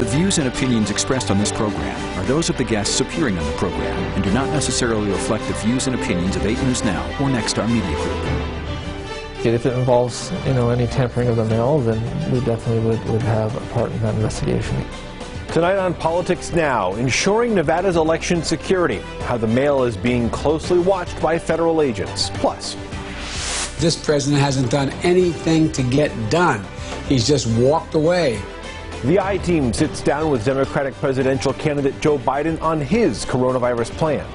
The views and opinions expressed on this program are those of the guests appearing on the program and do not necessarily reflect the views and opinions of 8 News Now or Nexstar Media Group. If it involves, any tampering of the mail, then we definitely would have a part in that investigation. Tonight on Politics Now, ensuring Nevada's election security, how the mail is being closely watched by federal agents. Plus, this president hasn't done anything to get done. He's just walked away. The I-Team sits down with Democratic presidential candidate Joe Biden on his coronavirus plan.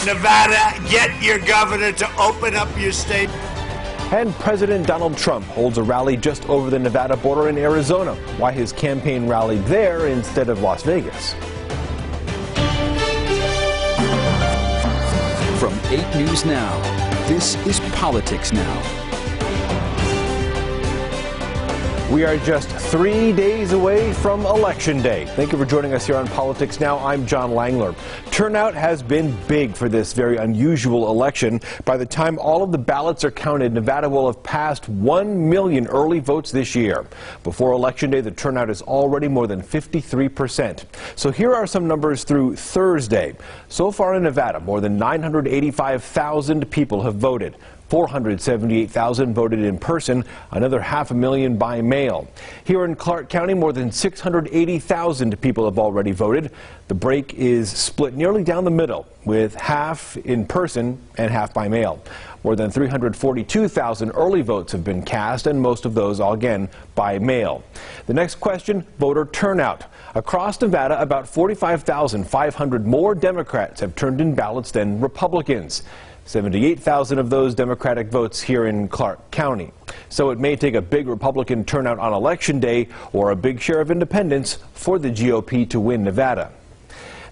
Nevada, get your governor to open up your state. And President Donald Trump holds a rally just over the Nevada border in Arizona. Why his campaign rallied there instead of Las Vegas. From 8 News Now, this is Politics Now. We are just 3 days away from Election Day. Thank you for joining us here on Politics Now. I'm John Langler. Turnout has been big for this very unusual election. By the time all of the ballots are counted, Nevada will have passed 1 million early votes this year. Before Election Day, the turnout is already more than 53%. So here are some numbers through Thursday. So far in Nevada, more than 985,000 people have voted. 478,000 voted in person, another 500,000 by mail. Here in Clark County, more than 680,000 people have already voted. The break is split nearly down the middle, with half in person and half by mail. More than 342,000 early votes have been cast, and most of those, again, by mail. The next question, voter turnout. Across Nevada, about 45,500 more Democrats have turned in ballots than Republicans. 78,000 of those Democratic votes here in Clark County. So it may take a big Republican turnout on Election Day or a big share of independents for the GOP to win Nevada.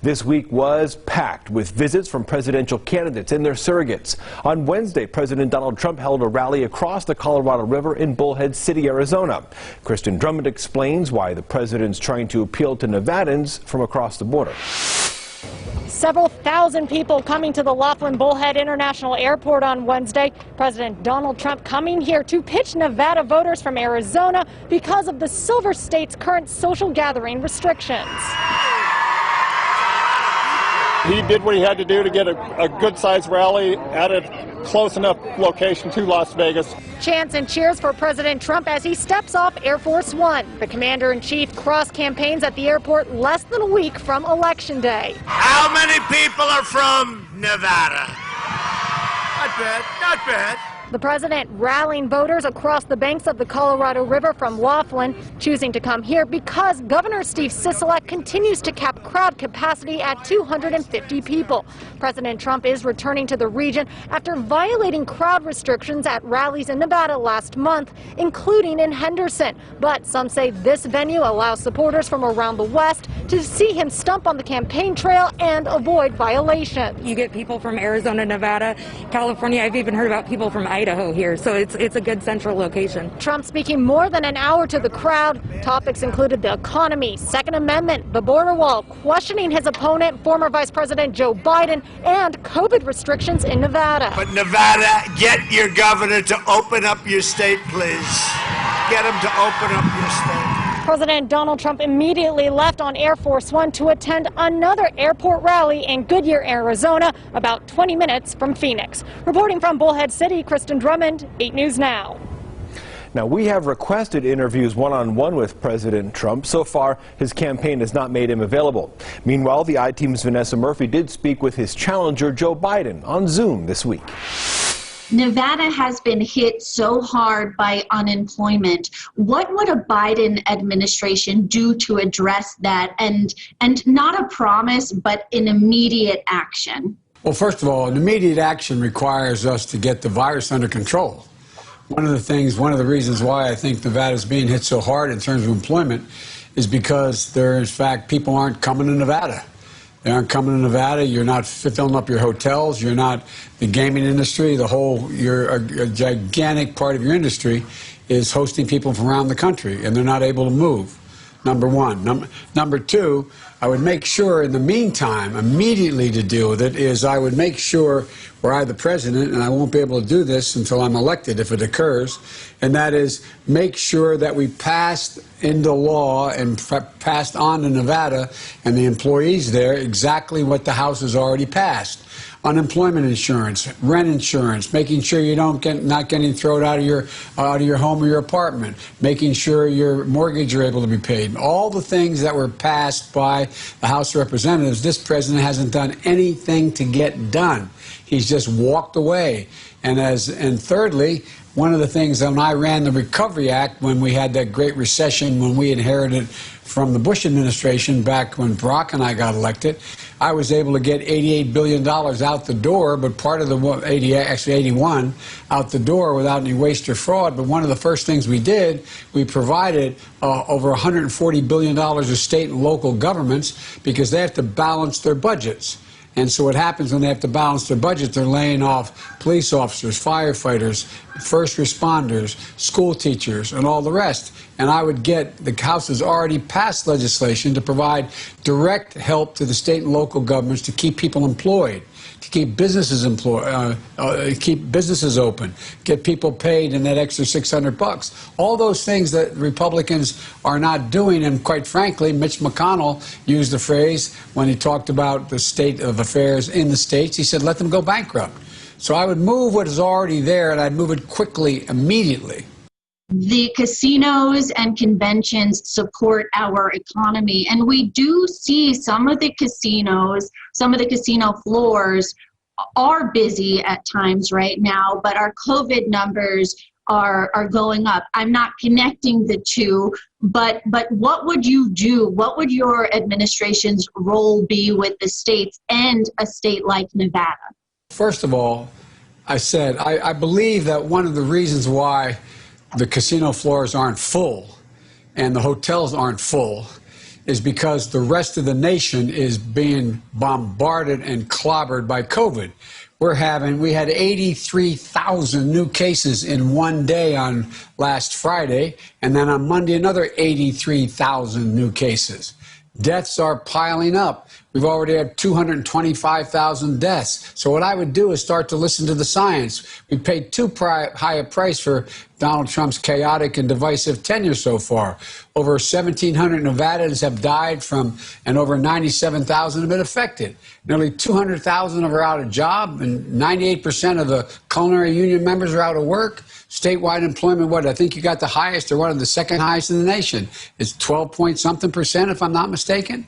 This week was packed with visits from presidential candidates and their surrogates. On Wednesday, President Donald Trump held a rally across the Colorado River in Bullhead City, Arizona. Kristen Drummond explains why the president's trying to appeal to Nevadans from across the border. Several thousand people coming to the Laughlin Bullhead International Airport on Wednesday. President Donald Trump coming here to pitch Nevada voters from Arizona because of the Silver State's current social gathering restrictions. He did what he had to do to get a good-sized rally at a close enough location to Las Vegas. Chants and cheers for President Trump as he steps off Air Force One. The commander-in-chief cross-campaigns at the airport less than a week from Election Day. How many people are from Nevada? Not bad, not bad. The president rallying voters across the banks of the Colorado River from Laughlin, choosing to come here because Governor Steve Sisolak continues to cap crowd capacity at 250 people. President Trump is returning to the region after violating crowd restrictions at rallies in Nevada last month, including in Henderson. But some say this venue allows supporters from around the West to see him stump on the campaign trail and avoid violations. You get people from Arizona, Nevada, California. I've even heard about people from Idaho here, so it's a good central location. Trump speaking more than an hour to the crowd. Topics included the economy, Second Amendment, the border wall, questioning his opponent, former Vice President Joe Biden, and COVID restrictions in Nevada. But Nevada, get your governor to open up your state, please. Get him to open up your state. President Donald Trump immediately left on Air Force One to attend another airport rally in Goodyear, Arizona, about 20 minutes from Phoenix. Reporting from Bullhead City, Kristen Drummond, 8 News Now. Now, we have requested interviews one-on-one with President Trump. So far, his campaign has not made him available. Meanwhile, the I-Team's Vanessa Murphy did speak with his challenger, Joe Biden, on Zoom this week. Nevada has been hit so hard by unemployment. What would a Biden administration do to address that, and not a promise, but an immediate action? Well, first of all, an immediate action requires us to get the virus under control. One of the reasons why I think Nevada is being hit so hard in terms of employment is because in fact, people aren't coming to Nevada. They aren't coming to Nevada. You're not filling up your hotels. You're not the gaming industry. You're a gigantic part of your industry is hosting people from around the country, and they're not able to move. Number one. Number two, I would make sure in the meantime, immediately to deal with it, is I would make sure, were I the president, and I won't be able to do this until I'm elected if it occurs, and that is make sure that we pass into law and passed on to Nevada and the employees there exactly what the House has already passed. Unemployment insurance, rent insurance, making sure you not getting thrown out of your home or your apartment, making sure your mortgage are able to be paid. All the things that were passed by the House of Representatives, this president hasn't done anything to get done. He's just walked away. And thirdly, one of the things when I ran the Recovery Act, when we had that great recession, when we inherited from the Bush administration back when Barack and I got elected, I was able to get $88 billion out the door, but part of the 81 out the door without any waste or fraud. But one of the first things we did, we provided over $140 billion of state and local governments because they have to balance their budgets. And so what happens when they have to balance their budget, they're laying off police officers, firefighters, first responders, school teachers, and all the rest. And I would get, the House has already passed legislation to provide direct help to the state and local governments to keep people employed, to keep businesses keep businesses open, get people paid in that extra $600. All those things that Republicans are not doing, and quite frankly, Mitch McConnell used the phrase when he talked about the state of affairs in the states. He said, let them go bankrupt. So I would move what is already there, and I'd move it quickly, immediately. The casinos and conventions support our economy, and we do see some of the casinos, some of the casino floors are busy at times right now, but our COVID numbers are going up. I'm not connecting the two, but what would you do? What would your administration's role be with the states and a state like Nevada? First of all, I said I believe that one of the reasons why the casino floors aren't full and the hotels aren't full is because the rest of the nation is being bombarded and clobbered by COVID. We had 83,000 new cases in one day on last Friday, and then on Monday another 83,000 new cases. Deaths are piling up. We've already had 225,000 deaths. So what I would do is start to listen to the science. We paid too high a price for Donald Trump's chaotic and divisive tenure so far. Over 1,700 Nevadans have died from, and over 97,000 have been affected. Nearly 200,000 are out of job, and 98% of the culinary union members are out of work. Statewide employment, I think you got the highest, or one of the second highest in the nation. It's 12-point-something%, if I'm not mistaken.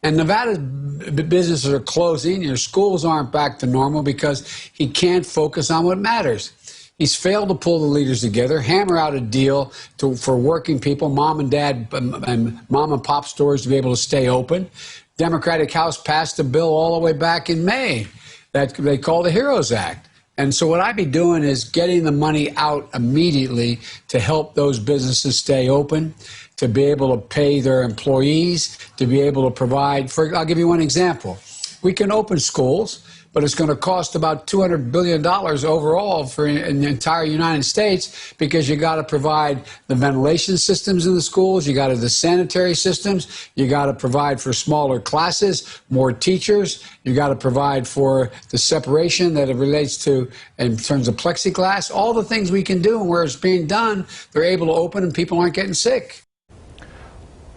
And Nevada's businesses are closing. Your schools aren't back to normal because he can't focus on what matters. He's failed to pull the leaders together, hammer out a deal for working people, mom and dad and mom and pop stores to be able to stay open. Democratic House passed a bill all the way back in May that they call the HEROES Act. And so what I'd be doing is getting the money out immediately to help those businesses stay open, to be able to pay their employees, to be able to provide I'll give you one example. We can open schools, but it's going to cost about $200 billion overall for the entire United States because you got to provide the ventilation systems in the schools, you got to the sanitary systems, you got to provide for smaller classes, more teachers, you got to provide for the separation that it relates to in terms of plexiglass, all the things we can do, and where it's being done, they're able to open and people aren't getting sick.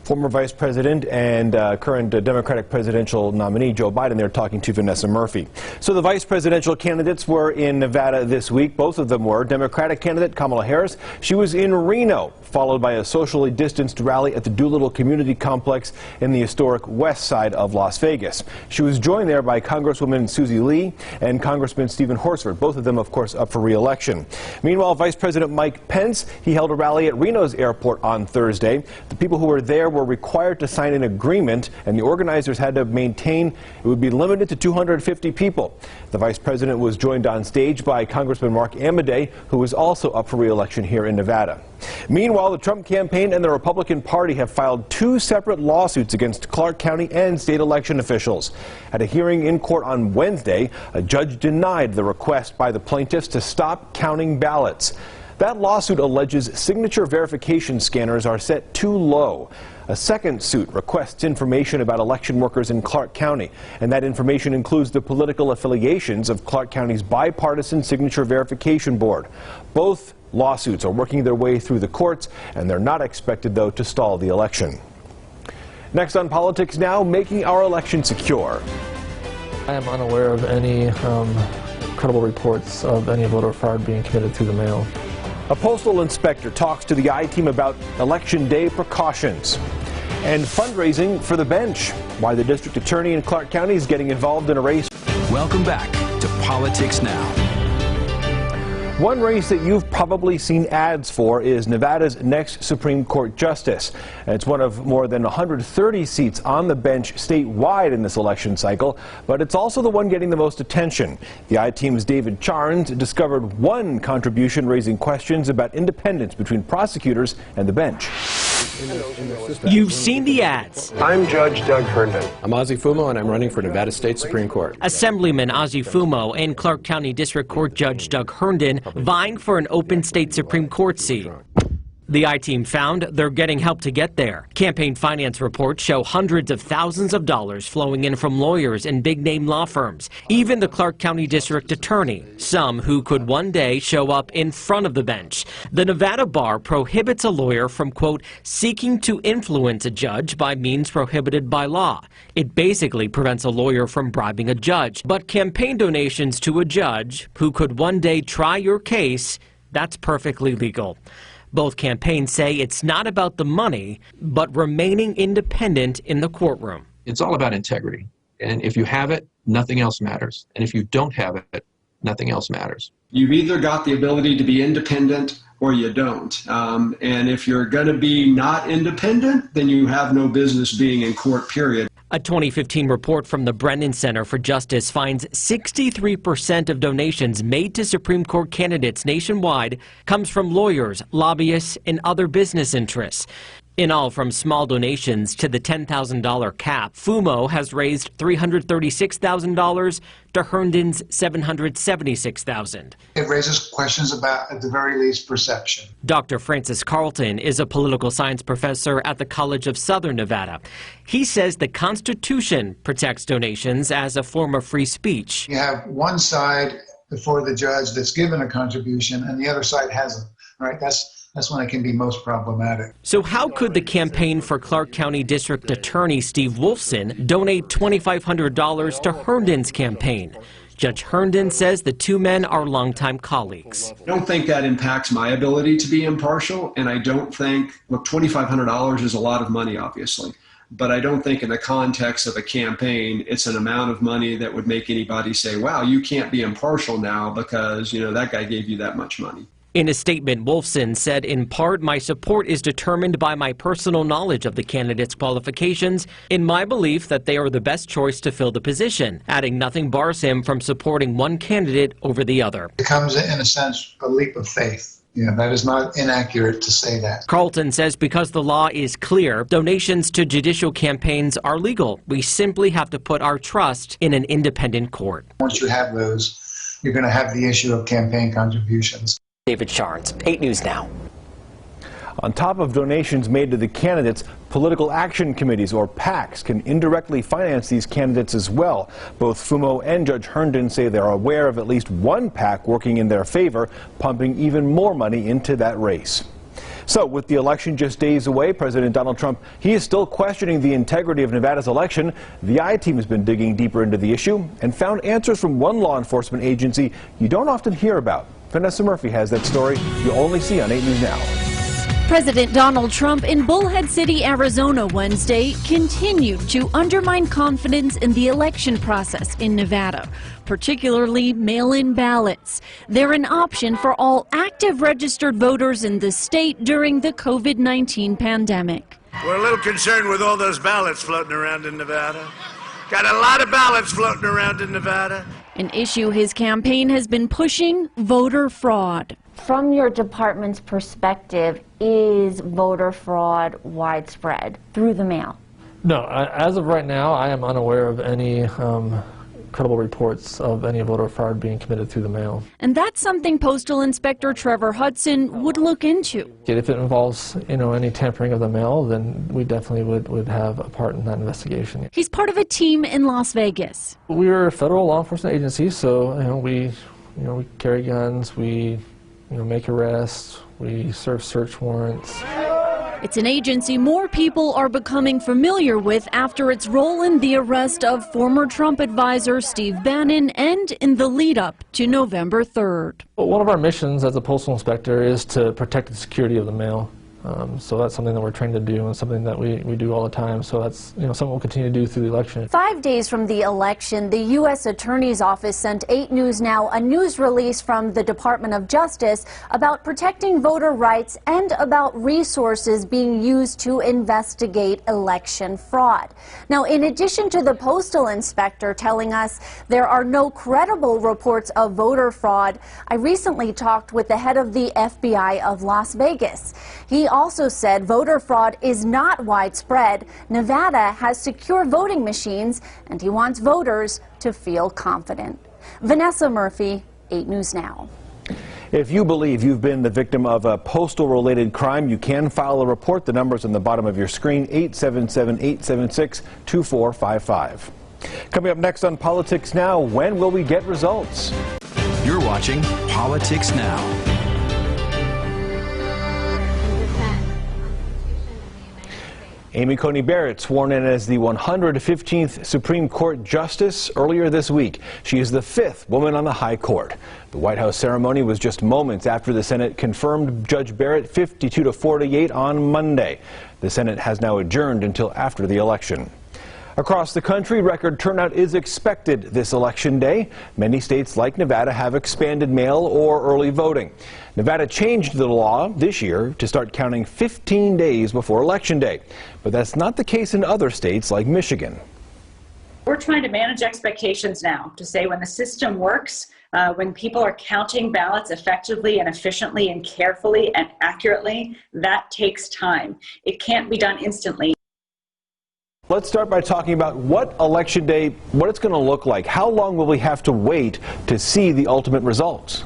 Former Vice President and current Democratic presidential nominee Joe Biden there talking to Vanessa Murphy. So the vice presidential candidates were in Nevada this week. Both of them were. Democratic candidate Kamala Harris, she was in Reno, followed by a socially distanced rally at the Doolittle Community Complex in the historic west side of Las Vegas. She was joined there by Congresswoman Susie Lee and Congressman Stephen Horsford, both of them, of course, up for re-election. Meanwhile, Vice President Mike Pence, he held a rally at Reno's airport on Thursday. The people who were there were required to sign an agreement, and the organizers had to maintain it would be limited to 250 people. The vice president was joined on stage by Congressman Mark Amodei, who is also up for re-election here in Nevada. Meanwhile, the Trump campaign and the Republican Party have filed two separate lawsuits against Clark County and state election officials. At a hearing in court on Wednesday, a judge denied the request by the plaintiffs to stop counting ballots. That lawsuit alleges signature verification scanners are set too low. A second suit requests information about election workers in Clark County, and that information includes the political affiliations of Clark County's bipartisan signature verification board. Both Lawsuits are working their way through the courts, and they're not expected, though, to stall the election. Next on Politics Now, making our election secure. I am unaware of any credible reports of any voter fraud being committed through the mail. A postal inspector talks to the I-Team about Election Day precautions. And fundraising for the bench. Why the district attorney in Clark County is getting involved in a race. Welcome back to Politics Now. One race that you've probably seen ads for is Nevada's next Supreme Court justice. And it's one of more than 130 seats on the bench statewide in this election cycle, but it's also the one getting the most attention. The I-Team's David Charnes discovered one contribution raising questions about independence between prosecutors and the bench. You've seen the ads. I'm Judge Doug Herndon. I'm Ozzie Fumo, and I'm running for Nevada State Supreme Court. Assemblyman Ozzie Fumo and Clark County District Court Judge Doug Herndon vying for an open state Supreme Court seat. The I-Team found they're getting help to get there. Campaign finance reports show hundreds of thousands of dollars flowing in from lawyers and big-name law firms, even the Clark County District Attorney, some who could one day show up in front of the bench. The Nevada bar prohibits a lawyer from, quote, seeking to influence a judge by means prohibited by law. It basically prevents a lawyer from bribing a judge. But campaign donations to a judge who could one day try your case, that's perfectly legal. Both campaigns say it's not about the money, but remaining independent in the courtroom. It's all about integrity. And if you have it, nothing else matters. And if you don't have it, nothing else matters. You've either got the ability to be independent or you don't. And if you're going to be not independent, then you have no business being in court, period. A 2015 report from the Brennan Center for Justice finds 63% of donations made to Supreme Court candidates nationwide comes from lawyers, lobbyists, and other business interests. In all, from small donations to the $10,000 cap, Fumo has raised $336,000 to Herndon's $776,000. It raises questions about, at the very least, perception. Dr. Francis Carlton is a political science professor at the College of Southern Nevada. He says the Constitution protects donations as a form of free speech. You have one side before the judge that's given a contribution and the other side hasn't, right? That's when it can be most problematic. So how could the campaign for Clark County District Attorney Steve Wolfson donate $2,500 to Herndon's campaign? Judge Herndon says the two men are longtime colleagues. I don't think that impacts my ability to be impartial, and I don't think, look, $2,500 is a lot of money, obviously. But I don't think in the context of a campaign, it's an amount of money that would make anybody say, wow, you can't be impartial now because, you know, that guy gave you that much money. In a statement, Wolfson said, in part, my support is determined by my personal knowledge of the candidate's qualifications and my belief that they are the best choice to fill the position, adding nothing bars him from supporting one candidate over the other. It comes, in a sense, a leap of faith. Yeah, that is not inaccurate to say that. Carlton says because the law is clear, donations to judicial campaigns are legal. We simply have to put our trust in an independent court. Once you have those, you're going to have the issue of campaign contributions. David Charnes, 8 News Now. On top of donations made to the candidates, political action committees, or PACs, can indirectly finance these candidates as well. Both Fumo and Judge Herndon say they're aware of at least one PAC working in their favor, pumping even more money into that race. So, with the election just days away, President Donald Trump, he is still questioning the integrity of Nevada's election. The I-Team has been digging deeper into the issue and found answers from one law enforcement agency you don't often hear about. Vanessa Murphy has that story you'll only see on 8 News Now. President Donald Trump in Bullhead City, Arizona Wednesday continued to undermine confidence in the election process in Nevada, particularly mail-in ballots. They're an option for all active registered voters in the state during the COVID-19 pandemic. We're a little concerned with all those ballots floating around in Nevada. Got a lot of ballots floating around in Nevada. An issue his campaign has been pushing: voter fraud. From your department's perspective, is voter fraud widespread through the mail? No, as of right now, I am unaware of any credible reports of any voter fraud being committed through the mail. And that's something Postal Inspector Trevor Hudson would look into. If it involves, any tampering of the mail, then we definitely would have a part in that investigation. He's part of a team in Las Vegas. We are a federal law enforcement agency, so we carry guns, we make arrests, we serve search warrants. It's an agency more people are becoming familiar with after its role in the arrest of former Trump advisor Steve Bannon and in the lead-up to November 3rd. Well, one of our missions as a postal inspector is to protect the security of the mail. So that's something that we're trained to do and something that we do all the time. So that's something we'll continue to do through the election. 5 days from the election, the U.S. Attorney's Office sent 8 News Now a news release from the Department of Justice about protecting voter rights and about resources being used to investigate election fraud. Now, in addition to the postal inspector telling us there are no credible reports of voter fraud, I recently talked with the head of the FBI of Las Vegas. He also said voter fraud is not widespread. Nevada has secure voting machines, and he wants voters to feel confident. Vanessa Murphy, 8 News Now. If you believe you've been the victim of a postal-related crime, you can file a report. The number's on the bottom of your screen, 877-876-2455. Coming up next on Politics Now, when will we get results? You're watching Politics Now. Amy Coney Barrett sworn in as the 115th Supreme Court Justice earlier this week. She is the 5th woman on the High Court. The White House ceremony was just moments after the Senate confirmed Judge Barrett 52-48 on Monday. The Senate has now adjourned until after the election. Across the country, record turnout is expected this election day. Many states like Nevada have expanded mail or early voting. Nevada changed the law this year to start counting 15 days before Election Day. But that's not the case in other states like Michigan. We're trying to manage expectations now to say when the system works, when people are counting ballots effectively and efficiently and carefully and accurately, that takes time. It can't be done instantly. Let's start by talking about what Election Day, what it's going to look like. How long will we have to wait to see the ultimate results?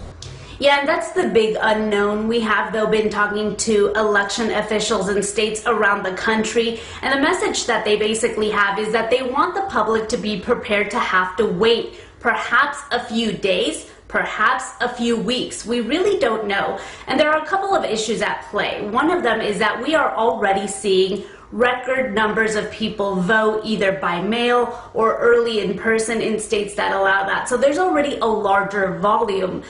Yeah, and that's the big unknown. We have, though, been talking to election officials in states around the country, and the message that they basically have is that they want the public to be prepared to have to wait perhaps a few days, perhaps a few weeks. We really don't know. And there are a couple of issues at play. One of them is that we are already seeing record numbers of people vote either by mail or early in person in states that allow that. So there's already a larger volume.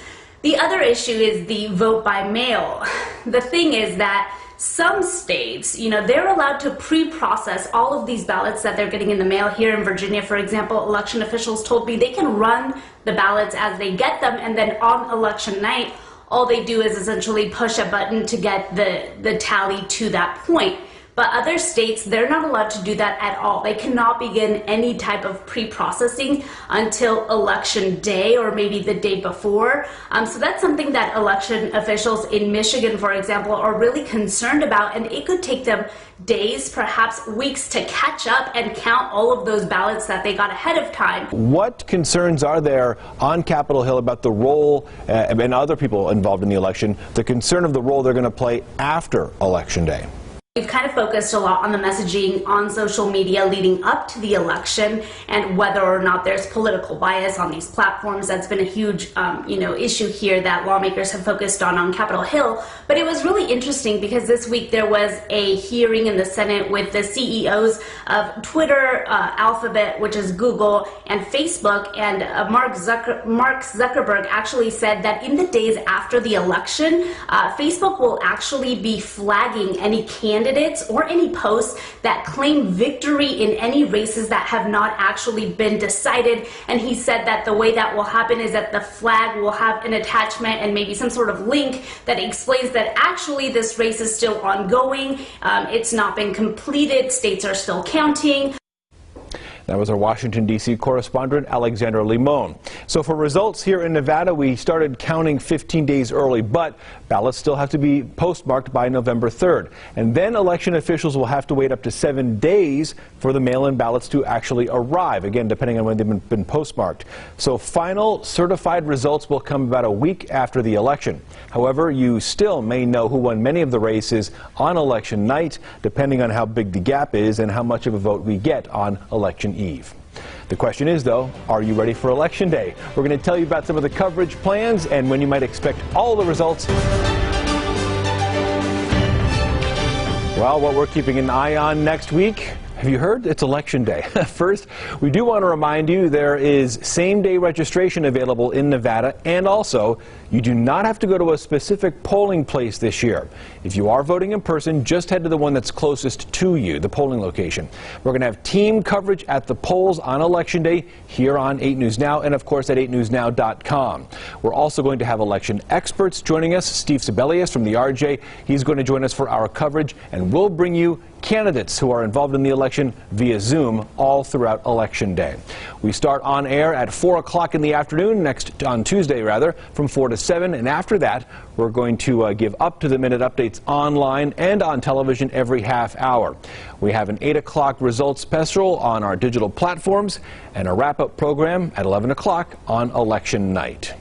The other issue is the vote by mail. The thing is that some states, they're allowed to pre-process all of these ballots that they're getting in the mail. Here in Virginia, for example, election officials told me they can run the ballots as they get them, and then on election night, all they do is essentially push a button to get the tally to that point. But other states, they're not allowed to do that at all. They cannot begin any type of pre-processing until election day or maybe the day before. So that's something that election officials in Michigan, for example, are really concerned about, and it could take them days, perhaps weeks, to catch up and count all of those ballots that they got ahead of time. What concerns are there on Capitol Hill about the role, and other people involved in the election, the concern of the role they're going to play after Election Day? We've kind of focused a lot on the messaging on social media leading up to the election and whether or not there's political bias on these platforms. That's been a huge, issue here that lawmakers have focused on Capitol Hill. But it was really interesting because this week there was a hearing in the Senate with the CEOs of Twitter, Alphabet, which is Google, and Facebook. And Mark Zuckerberg actually said that in the days after the election, Facebook will actually be flagging any candidates or any posts that claim victory in any races that have not actually been decided. And he said that the way that will happen is that the flag will have an attachment and maybe some sort of link that explains that actually this race is still ongoing, it's not been completed, states are still counting. That was our Washington, D.C. correspondent, Alexandra Limon. So for results here in Nevada, we started counting 15 days early, but ballots still have to be postmarked by November 3rd. And then election officials will have to wait up to 7 days for the mail-in ballots to actually arrive, again, depending on when they've been postmarked. So final certified results will come about a week after the election. However, you still may know who won many of the races on election night, depending on how big the gap is and how much of a vote we get on election eve. The question is, though, are you ready for Election Day? We're going to tell you about some of the coverage plans and when you might expect all the results. Well, what we're keeping an eye on next week. Have you heard? It's Election Day. First, we do want to remind you there is same-day registration available in Nevada, and also you do not have to go to a specific polling place this year. If you are voting in person, just head to the one that's closest to you, the polling location. We're going to have team coverage at the polls on Election Day here on 8 News Now and, of course, at 8newsnow.com. We're also going to have election experts joining us. Steve Sebelius from the RJ, he's going to join us for our coverage, and we'll bring you candidates who are involved in the election via Zoom all throughout Election Day. We start on air at 4 o'clock in the afternoon, on Tuesday rather, from 4 to 7, and after that we're going to give up-to-the-minute updates online and on television every half hour. We have an 8 o'clock results special on our digital platforms and a wrap-up program at 11 o'clock on election night.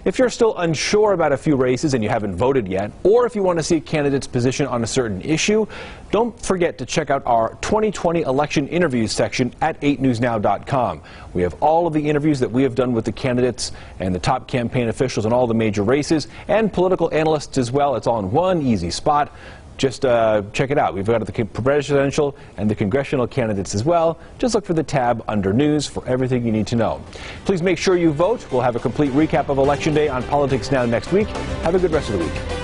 If you're still unsure about a few races and you haven't voted yet, or if you want to see a candidate's position on a certain issue, don't forget to check out our 2020 election interviews section at 8newsnow.com. We have all of the interviews that we have done with the candidates and the top campaign officials in all the major races and political analysts as well. It's all in one easy spot. Just check it out. We've got the presidential and the congressional candidates as well. Just look for the tab under News for everything you need to know. Please make sure you vote. We'll have a complete recap of Election Day on Politics Now next week. Have a good rest of the week.